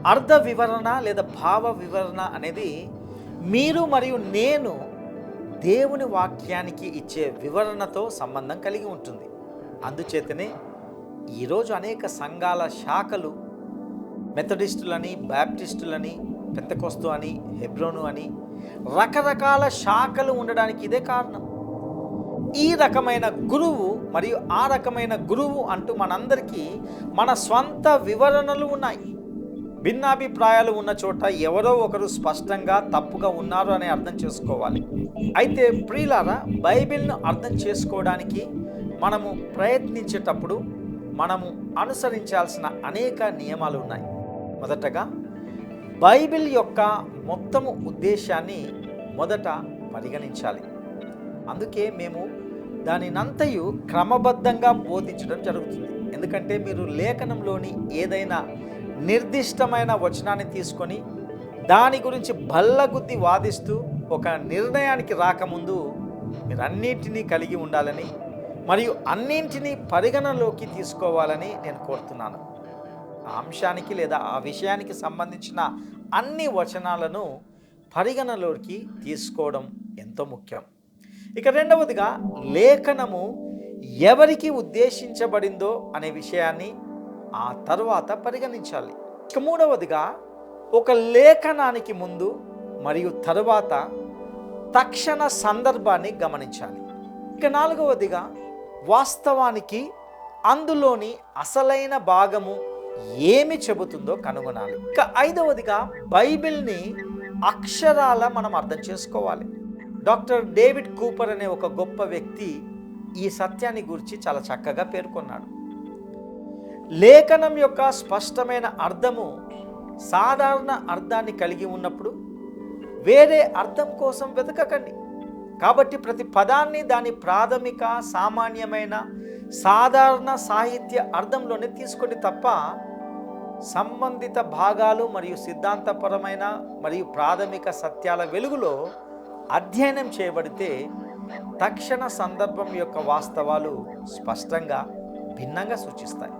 అర్థ వివరణ లేదా భావ వివరణ అనేది మీరు మరియు నేను దేవుని వాక్యానికి ఇచ్చే వివరణతో సంబంధం కలిగి ఉంటుంది. అందుచేతనే ఈరోజు అనేక సంఘాల శాఖలు మెథడిస్టులని, బ్యాప్టిస్టులని, పెంతెకొస్తు అని, హెబ్రోను అని రకరకాల శాఖలు ఉండడానికి ఇదే కారణం. ఈ రకమైన గురువు మరియు ఆ రకమైన గురువు అంటూ మనందరికీ మన స్వంత వివరణలు ఉన్నాయి. భిన్నాభిప్రాయాలు ఉన్న చోట ఎవరో ఒకరు స్పష్టంగా తప్పుగా ఉన్నారు అని అర్థం చేసుకోవాలి. అయితే ప్రియులారా, బైబిల్ను అర్థం చేసుకోవడానికి మనము ప్రయత్నించేటప్పుడు మనము అనుసరించాల్సిన అనేక నియమాలు ఉన్నాయి. మొదటగా బైబిల్ యొక్క మొత్తము ఉద్దేశాన్ని మొదట పరిగణించాలి. అందుకే మేము దానినంతయు క్రమబద్ధంగా బోధించడం జరుగుతుంది. ఎందుకంటే మీరు లేఖనంలోని ఏదైనా నిర్దిష్టమైన వచనాన్ని తీసుకొని దాని గురించి బల్లగుద్ది వాదిస్తూ ఒక నిర్ణయానికి రాకముందు మీరు అన్నింటినీ కలిగి ఉండాలని మరియు అన్నింటినీ పరిగణలోకి తీసుకోవాలని నేను కోరుతున్నాను. ఆ అంశానికి లేదా ఆ విషయానికి సంబంధించిన అన్ని వచనాలను పరిగణలోకి తీసుకోవడం ఎంతో ముఖ్యం. ఇక రెండవదిగా లేఖనము ఎవరికి ఉద్దేశించబడిందో అనే విషయాన్ని ఆ తరువాత పరిగణించాలి. ఇక మూడవదిగా ఒక లేఖనానికి ముందు మరియు తరువాత తక్షణ సందర్భాన్ని గమనించాలి. ఇక నాలుగవదిగా వాస్తవానికి అందులోని అసలైన భాగము ఏమి చెబుతుందో కనుగొనాలి. ఇక ఐదవదిగా బైబిల్ని అక్షరాల మనం అర్థం చేసుకోవాలి. డాక్టర్ డేవిడ్ కూపర్ అనే ఒక గొప్ప వ్యక్తి ఈ సత్యాన్ని గురించి చాలా చక్కగా పేర్కొన్నాడు. లేఖనం యొక్క స్పష్టమైన అర్థము సాధారణ అర్థాన్ని కలిగి ఉన్నప్పుడు వేరే అర్థం కోసం వెతకకండి. కాబట్టి ప్రతి పదాన్ని దాని ప్రాథమిక, సామాన్యమైన, సాధారణ సాహిత్య అర్థంలోనే తీసుకోండి తప్ప సంబంధిత భాగాలు మరియు సిద్ధాంతపరమైన మరియు ప్రాథమిక సత్యాల వెలుగులో అధ్యయనం చేయబడితే తక్షణ సందర్భం యొక్క వాస్తవాలు స్పష్టంగా భిన్నంగా సూచిస్తాయి.